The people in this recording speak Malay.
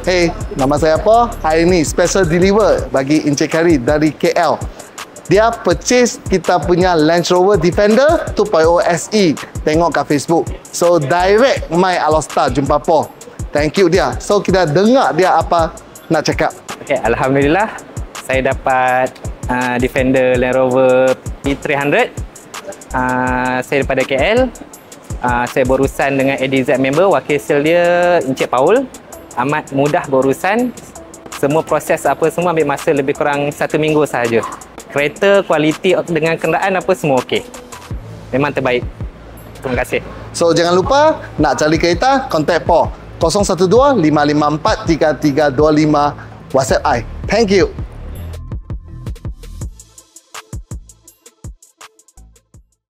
Hey, nama saya apa? Hari ni special deliver bagi Encik Kari dari KL. Dia purchase kita punya Range Rover Defender 2.0 SE. Tengok kat Facebook. So, direct my Alostar jumpa po. Thank you dia. So, kita dengar dia apa nak cakap. Okay, Alhamdulillah. Saya dapat Defender Land Rover P300. Saya daripada KL. Saya berurusan dengan ADZ member. Wakil sale dia Encik Paul. Amat mudah berurusan. Semua proses apa semua ambil masa lebih kurang 1 minggu sahaja. Kereta, kualiti dengan kenderaan apa semua okey. Memang terbaik. Terima kasih. So jangan lupa nak cari kereta, contact Po 012 554 3325 WhatsApp I. Thank you.